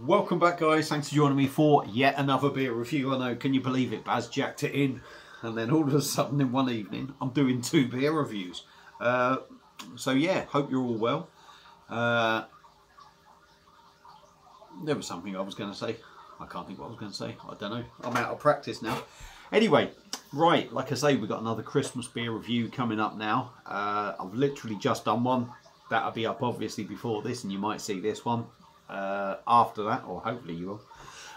Welcome back, guys. Thanks for joining me for yet another beer review. I know, can you believe it? Baz jacked it in, and then all of a sudden in one evening I'm doing 2 beer reviews. So yeah, hope you're all well. There was something I was going to say. I can't think what I was going to say. I don't know. I'm out of practice now. Anyway, right, like I say, we've got another Christmas beer review coming up now. I've literally just done one. That'll be up obviously before this, and you might see this one after that, or hopefully you will.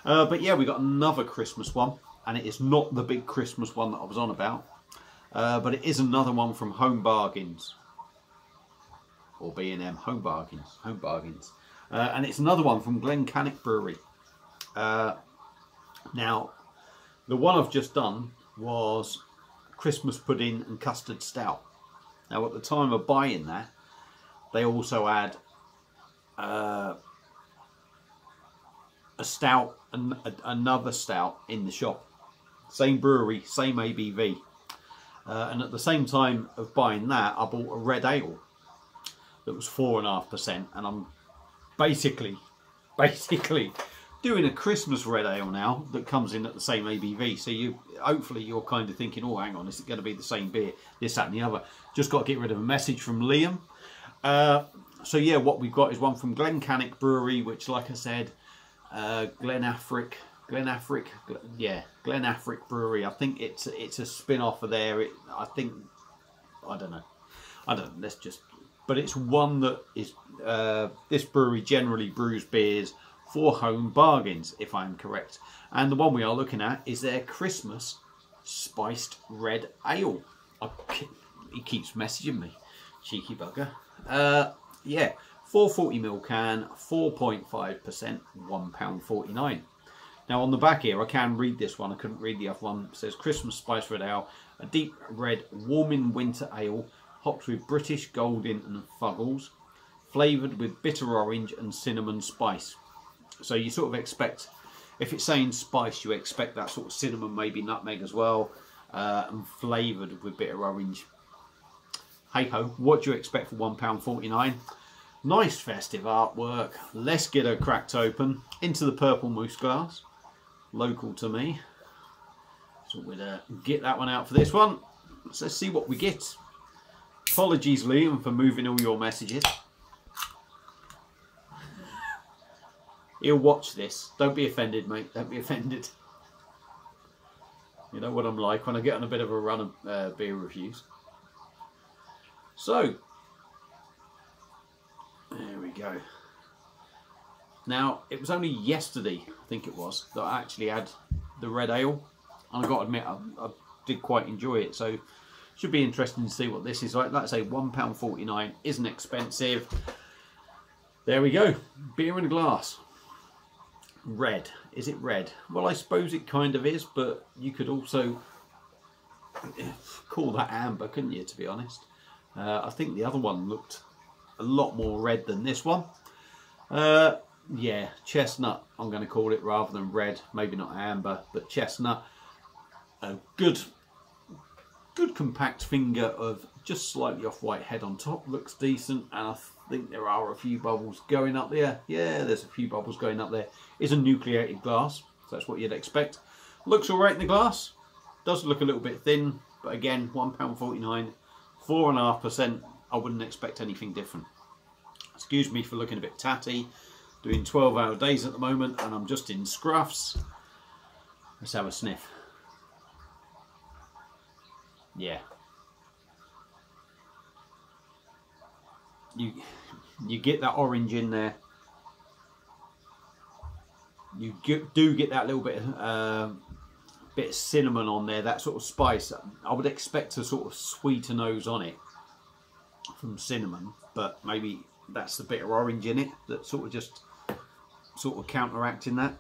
But yeah, we got another Christmas one, and it is not the big Christmas one that I was on about, but it is another one from Home Bargains, or B&M, Home Bargains. And it's another one from Glen Cannich Brewery. Now, the one I've just done was Christmas pudding and custard stout. Now, at the time of buying that, they also had a stout and another stout in the shop. Same brewery, same ABV. And at the same time of buying that, I bought a red ale that was 4.5%, and I'm basically doing a Christmas red ale now that comes in at the same ABV. So hopefully you're kind of thinking, oh, hang on, is it going to be the same beer, this, that and the other? Just got to get rid of a message from Liam. So yeah, what we've got is one from Glen Cannich Brewery, which, like I said, Glen Cannich Brewery. I think it's a spin-off of there. I don't know, but it's one that is, this brewery generally brews beers for Home Bargains, if I'm correct. And the one we are looking at is their Christmas spiced red ale. He keeps messaging me, cheeky bugger. Yeah, 440ml can, 4.5%, £1.49. Now on the back here, I can read this one. I couldn't read the other one. It says Christmas spiced red ale, a deep red, warming winter ale, hopped with British Golden and Fuggles, flavoured with bitter orange and cinnamon spice. So you sort of expect, if it's saying spice, you expect that sort of cinnamon, maybe nutmeg as well, and flavoured with bitter orange. Hey ho, what do you expect for £1.49? Nice festive artwork. Let's get her cracked open into the purple mousse glass, local to me. So we'll get that one out for this one. So let's see what we get. Apologies, Liam, for moving all your messages. He'll watch this. Don't be offended, mate. Don't be offended. You know what I'm like when I get on a bit of a run of beer reviews. So, there we go. Now, it was only yesterday, I think it was, that I actually had the red ale. And I got to admit, I did quite enjoy it. So, should be interesting to see what this is like. Like I say, £1.49 isn't expensive. There we go. Beer in a glass. Red. Is it red? Well, I suppose it kind of is, but you could also call that amber, couldn't you, to be honest? I think the other one looked a lot more red than this one. Yeah, chestnut, I'm going to call it, rather than red. Maybe not amber, but chestnut. A good compact finger of just slightly off-white head on top. Looks decent, and I think there are a few bubbles going up there. Yeah, there's a few bubbles going up there. It's a nucleated glass, so that's what you'd expect. Looks all right in the glass. Does look a little bit thin, but again, £1.49. 4.5%, I wouldn't expect anything different. Excuse me for looking a bit tatty. Doing 12-hour days at the moment, and I'm just in scruffs. Let's have a sniff. Yeah. You get that orange in there. You do get that little bit of cinnamon on there, that sort of spice. I would expect a sort of sweeter nose on it from cinnamon, but maybe that's the bitter orange in it that sort of counteracting that.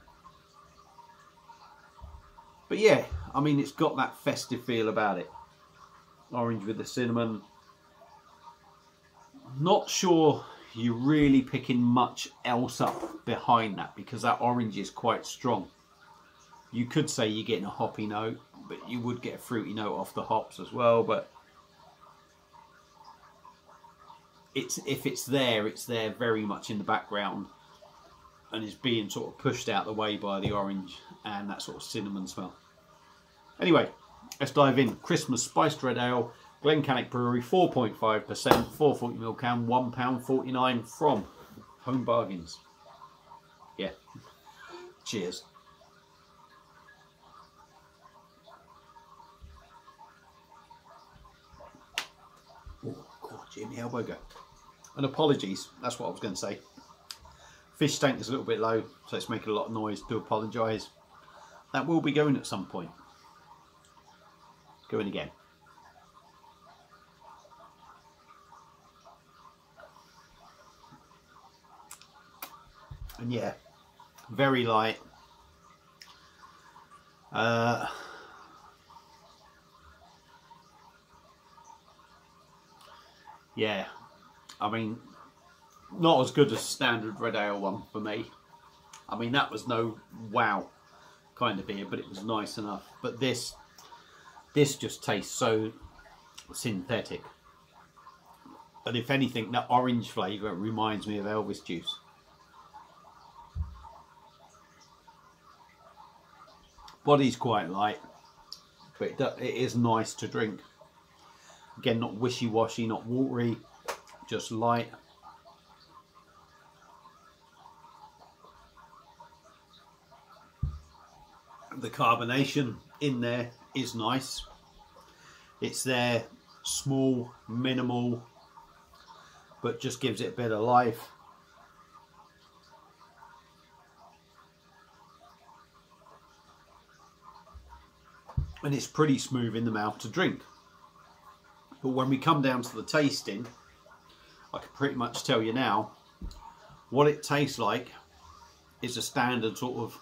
But yeah, I mean, it's got that festive feel about it. Orange with the cinnamon. Not sure you're really picking much else up behind that, because that orange is quite strong. You could say you're getting a hoppy note, but you would get a fruity note off the hops as well. But if it's there very much in the background. and is being sort of pushed out the way by the orange and that sort of cinnamon smell. Anyway, let's dive in. Christmas spiced red ale, Glen Cannich Brewery, 4.5%, 440ml can, £1.49 from Home Bargains. Yeah. Cheers. Oh, God, Jimmy, elbow go. And apologies, that's what I was going to say. Fish tank is a little bit low, so it's making a lot of noise. Do apologise. That will be going at some point. Going again. And yeah, very light. Yeah, I mean, not as good as standard red ale one for me. I mean, that was no wow kind of beer, but it was nice enough. But this just tastes so synthetic. And if anything, that orange flavour reminds me of Elvis juice. Body's quite light, but it is nice to drink. Again, not wishy-washy, not watery, just light. The carbonation in there is nice. It's there, small, minimal, but just gives it a bit of life. And it's pretty smooth in the mouth to drink. But when we come down to the tasting, I can pretty much tell you now what it tastes like is a standard sort of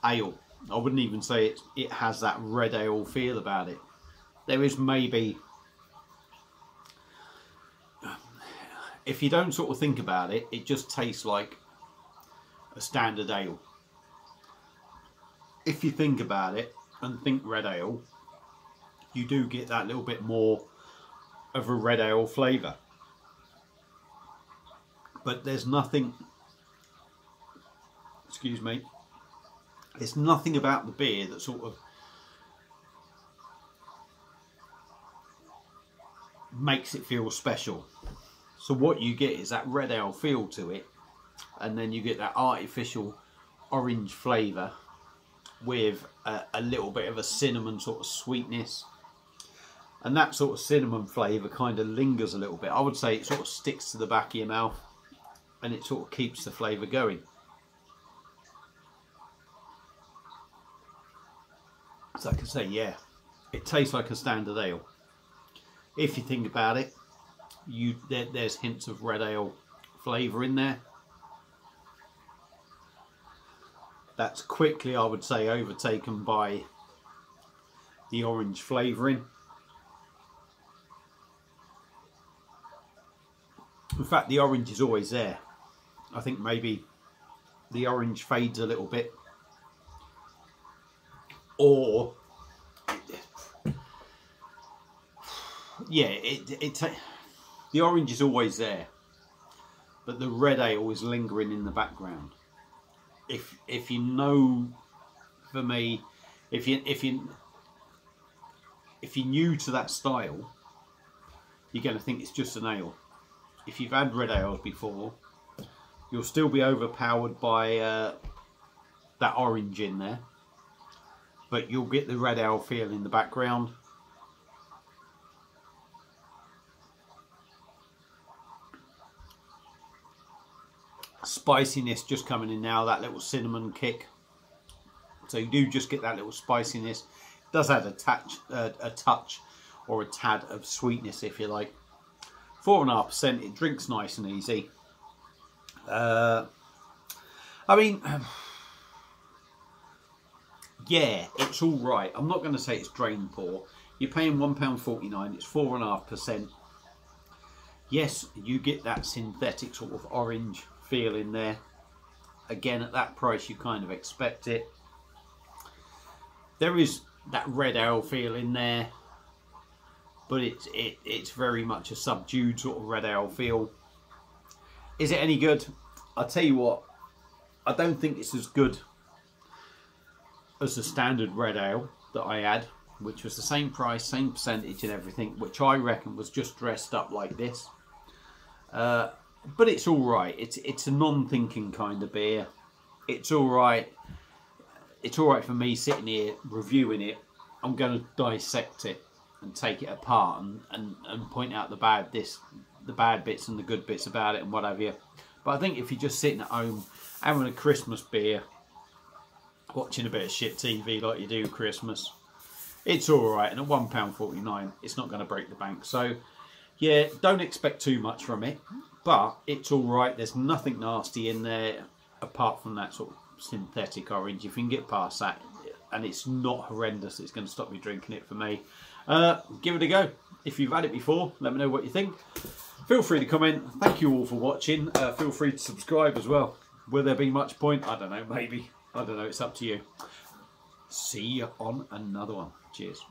ale. I wouldn't even say it has that red ale feel about it. There is maybe, if you don't sort of think about it, it just tastes like a standard ale. If you think about it and think red ale, you do get that little bit more of a red ale flavour. But there's nothing, excuse me, there's nothing about the beer that sort of makes it feel special. So what you get is that red ale feel to it, and then you get that artificial orange flavour with a little bit of a cinnamon sort of sweetness. And that sort of cinnamon flavour kind of lingers a little bit. I would say it sort of sticks to the back of your mouth and it sort of keeps the flavour going. So I can say, yeah, it tastes like a standard ale. If you think about it, there's hints of red ale flavour in there. That's quickly, I would say, overtaken by the orange flavouring. In fact, the orange is always there. I think maybe the orange fades a little bit. Or, yeah, the orange is always there. But the red ale is lingering in the background. If you know, for me, if you're new to that style, you're going to think it's just an ale. If you've had red ales before, you'll still be overpowered by that orange in there, but you'll get the red ale feel in the background. Spiciness just coming in now, that little cinnamon kick. So you do just get that little spiciness. It does add a touch or a tad of sweetness, if you like. 4.5%. It drinks nice and easy. I mean, yeah, it's all right. I'm not going to say it's drain poor. You're paying £1.49. It's 4.5%. Yes, you get that synthetic sort of orange feel in there. Again, at that price, you kind of expect it. There is that red ale feel in there, but it's very much a subdued sort of red ale feel. Is it any good? I'll tell you what, I don't think it's as good as the standard red ale that I had, which was the same price, same percentage and everything, which I reckon was just dressed up like this. But it's all right. It's a non-thinking kind of beer. It's all right. It's all right for me sitting here reviewing it. I'm going to dissect it and take it apart and point out the bad bits and the good bits about it and what have you. But I think if you're just sitting at home having a Christmas beer, watching a bit of shit TV like you do Christmas, it's all right. And at £1.49, it's not going to break the bank. So yeah, don't expect too much from it, but it's all right. There's nothing nasty in there apart from that sort of synthetic orange. If you can get past that and it's not horrendous, it's going to stop you drinking it for me. Give it a go. If you've had it before, let me know what you think. Feel free to comment. Thank you all for watching. Feel free to subscribe as well. Will there be much point? I don't know, maybe. I don't know, it's up to you. See you on another one. Cheers.